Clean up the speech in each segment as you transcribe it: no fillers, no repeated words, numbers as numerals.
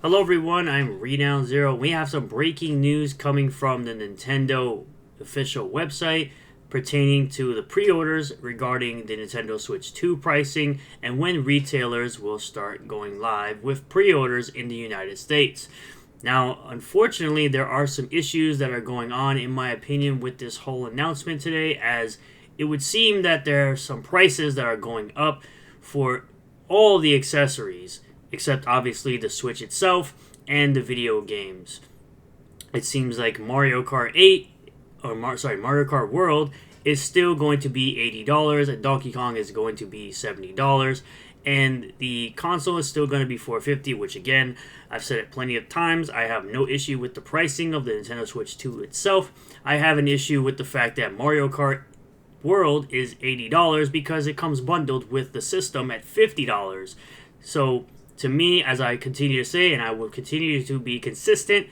Hello everyone, I'm Renown Zero. We have some breaking news coming from the Nintendo official website pertaining to the pre-orders regarding the Nintendo Switch 2 pricing and when retailers will start going live with pre-orders in the United States. Now, unfortunately, there are some issues that are going on, in my opinion, with this whole announcement today, as it would seem that there are some prices that are going up for all the accessories, except obviously the Switch itself and the video games. It seems like Mario Kart 8, Mario Kart World is still going to be $80, and Donkey Kong is going to be $70. And the console is still going to be $450, which again, I've said it plenty of times. I have no issue with the pricing of the Nintendo Switch 2 itself. I have an issue with the fact that Mario Kart World is $80 because it comes bundled with the system at $50. So, to me, as I continue to say, and I will continue to be consistent,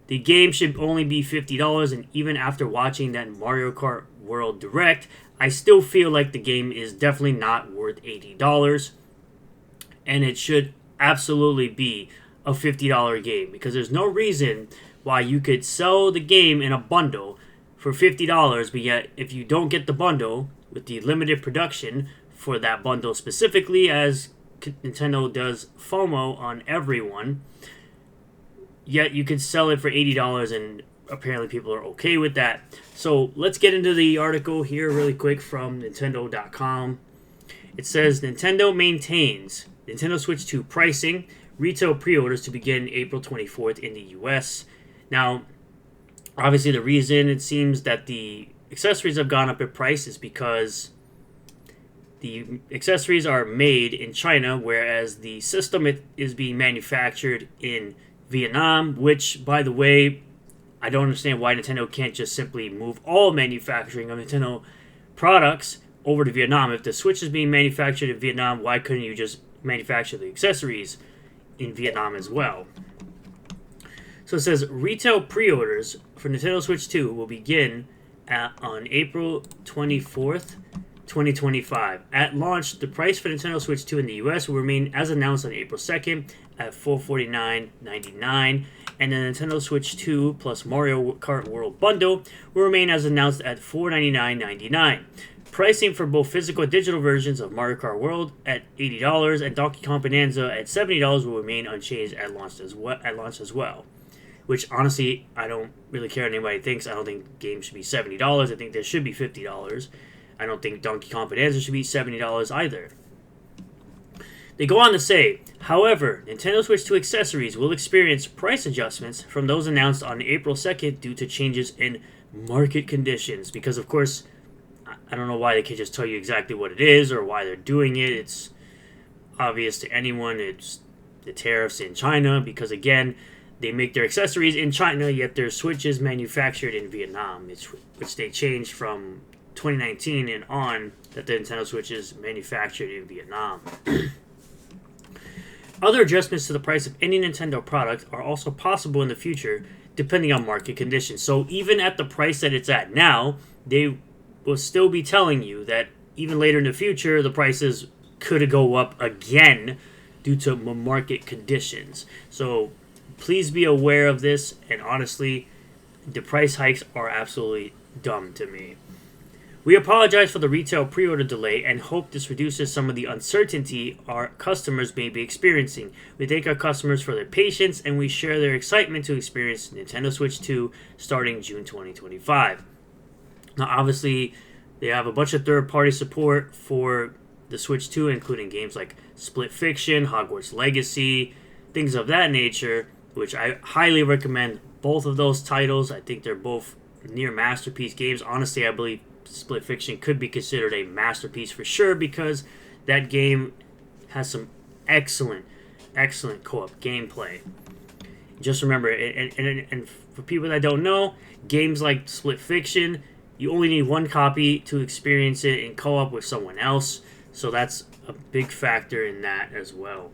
the game should only be $50, and even after watching that Mario Kart World Direct, I still feel like the game is definitely not worth $80, and it should absolutely be a $50 game, because there's no reason why you could sell the game in a bundle for $50, but yet if you don't get the bundle with the limited production for that bundle specifically, as Nintendo does FOMO on everyone, yet you could sell it for $80, and apparently people are okay with that. So let's get into the article here really quick from Nintendo.com. It says Nintendo maintains Nintendo Switch 2 pricing, retail pre-orders to begin April 24th in the US. Now, obviously the reason it seems that the accessories have gone up in price is because the accessories are made in China, whereas the system is being manufactured in Vietnam, which, by the way, I don't understand why Nintendo can't just simply move all manufacturing of Nintendo products over to Vietnam. If the Switch is being manufactured in Vietnam, why couldn't you just manufacture the accessories in Vietnam as well? So it says retail pre-orders for Nintendo Switch 2 will begin on April 24th, 2025. At launch, the price for Nintendo Switch 2 in the US will remain as announced on April 2nd at $449.99, and the Nintendo Switch 2 plus Mario Kart World bundle will remain as announced at $499.99. Pricing for both physical and digital versions of Mario Kart World at $80 and Donkey Kong Bonanza at $70 will remain unchanged at launch as well. Which, honestly, I don't really care what anybody thinks. I don't think games should be $70. I think they should be $50. I don't think Donkey Kong Bonanza should be $70 either. They go on to say, however, Nintendo Switch 2 accessories will experience price adjustments from those announced on April 2nd due to changes in market conditions. Because, of course, I don't know why they can't just tell you exactly what it is or why they're doing it. It's obvious to anyone. It's the tariffs in China because, again, they make their accessories in China, yet their Switch is manufactured in Vietnam, which they changed from 2019 and on, that the Nintendo Switch is manufactured in Vietnam. Other adjustments to the price of any Nintendo product are also possible in the future, depending on market conditions. So even at the price that it's at now, they will still be telling you that even later in the future, the prices could go up again due to market conditions. So please be aware of this, and honestly, the price hikes are absolutely dumb to me. We apologize for the retail pre-order delay and hope this reduces some of the uncertainty our customers may be experiencing. We thank our customers for their patience, and we share their excitement to experience Nintendo Switch 2 starting June 2025. Now, obviously, they have a bunch of third-party support for the Switch 2, including games like Split Fiction, Hogwarts Legacy, things of that nature, which I highly recommend both of those titles. I think they're both near masterpiece games. Honestly, I believe Split Fiction could be considered a masterpiece for sure because that game has some excellent co-op gameplay. Just remember, and for people that don't know, games like Split Fiction, you only need one copy to experience it in co-op with someone else, so that's a big factor in that as well.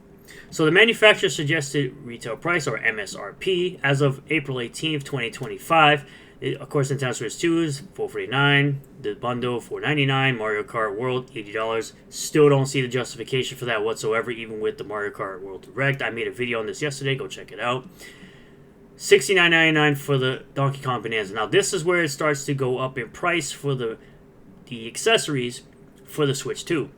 So the manufacturer suggested retail price, or MSRP, as of April 18th, 2025. Of course, Nintendo Switch 2 is $449. The bundle $499. Mario Kart World $80. Still don't see the justification for that whatsoever, even with the Mario Kart World Direct. I made a video on this yesterday. Go check it out. $69.99 for the Donkey Kong Bonanza. Now this is where it starts to go up in price for the accessories for the Switch 2.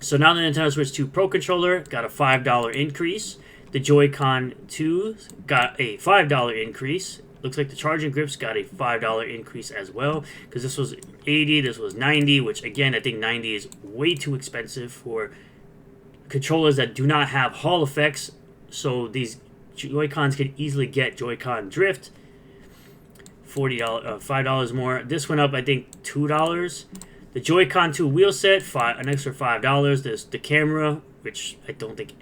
So now the Nintendo Switch 2 Pro Controller got a $5 increase. The Joy-Con 2 got a $5 increase. Looks like the charging grips got a $5 increase as well, because this was 80, this was 90, which again, I think 90 is way too expensive for controllers that do not have Hall effects. So these Joy-Cons can easily get Joy-Con drift. $5 more. This went up, I think, $2. The Joy-Con 2 wheel set, an extra $5. There's the camera, which I don't think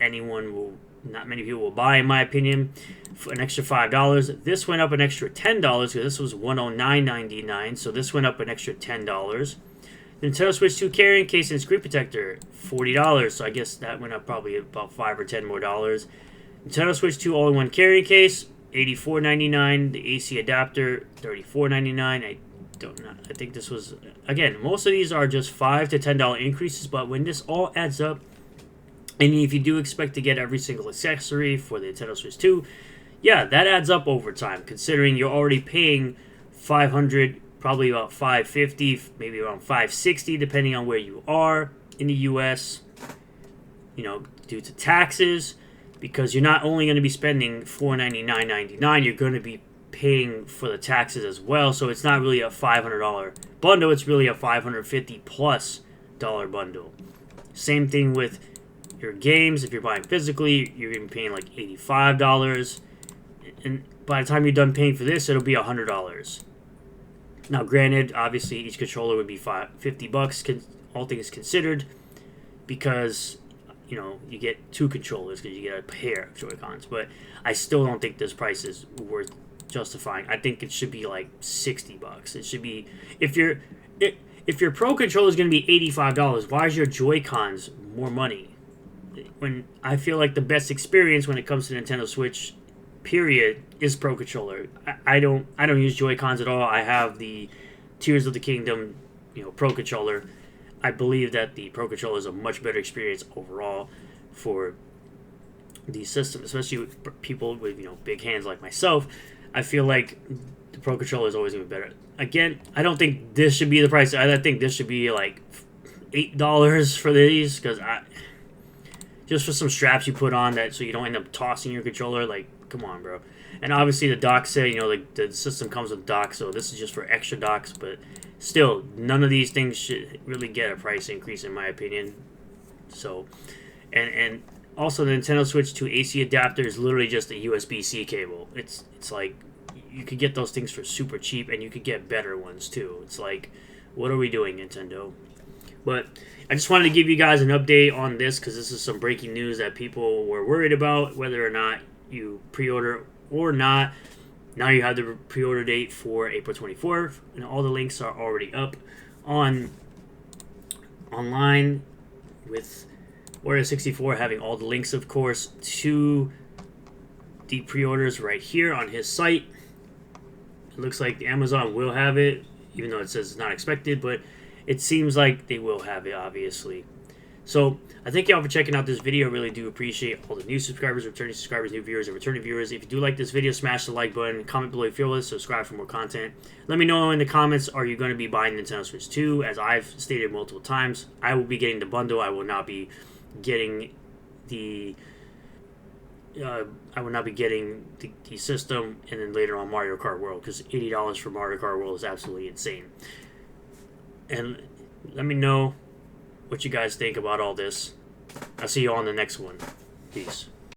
not many people will buy, in my opinion, for an extra $5. This went up an extra $10 because this was $109.99, so this went up an extra $10. The Nintendo Switch 2 carrying case and screen protector, $40, so I guess that went up probably about $5 or $10 more. Nintendo Switch 2 all-in-one carrying case, $84.99. The AC adapter, $34.99. I don't know. I think this was, again, most of these are just $5 to $10 increases, but when this all adds up, and if you do expect to get every single accessory for the Nintendo Switch 2, yeah, that adds up over time, considering you're already paying $500, probably about $550, maybe around $560, depending on where you are in the U.S., due to taxes, because you're not only going to be spending $499.99, you're going to be paying for the taxes as well, so it's not really a $500 bundle, it's really a $550 plus bundle. Same thing with your games. If you're buying physically, you're going to be paying like $85, and by the time you're done paying for this, it'll be $100. Now granted, obviously each controller would be $50, all things considered, because you get two controllers because you get a pair of Joy-Cons, but I still don't think this price is worth justifying. I think it should be like $60. It should be, if your Pro controller is going to be $85, why is your Joy-Cons more money? When I feel like the best experience when it comes to Nintendo Switch, period, is Pro controller. I don't use Joy-Cons at all. I have the Tears of the Kingdom, Pro controller. I believe that the Pro controller is a much better experience overall for the system, especially with people with big hands like myself. I feel like the Pro controller is always going to be better. Again, I don't think this should be the price. I think this should be like $8 for these, because just for some straps you put on that so you don't end up tossing your controller. Like, come on, bro. And obviously the dock set, the system comes with dock, so this is just for extra docks, but still, none of these things should really get a price increase, in my opinion. So, and also the Nintendo Switch 2 AC adapter is literally just a USB-C cable. It's like, you could get those things for super cheap, and you could get better ones too. It's like, what are we doing, Nintendo? But I just wanted to give you guys an update on this, because this is some breaking news that people were worried about, whether or not you pre-order or not. Now you have the pre-order date for April 24th, and all the links are already up online, with Warrior64 having all the links, of course, to the pre-orders right here on his site. It looks like Amazon will have it, even though it says it's not expected, but it seems like they will have it, obviously. So, I thank y'all for checking out this video. I really do appreciate all the new subscribers, returning subscribers, new viewers, and returning viewers. If you do like this video, smash the like button, comment below if you feel it, subscribe for more content. Let me know in the comments, are you going to be buying Nintendo Switch 2? As I've stated multiple times, I will be getting the bundle. I will not be getting the system, and then later on Mario Kart World, because $80 for Mario Kart World is absolutely insane. And let me know what you guys think about all this. I'll see you on the next one. Peace.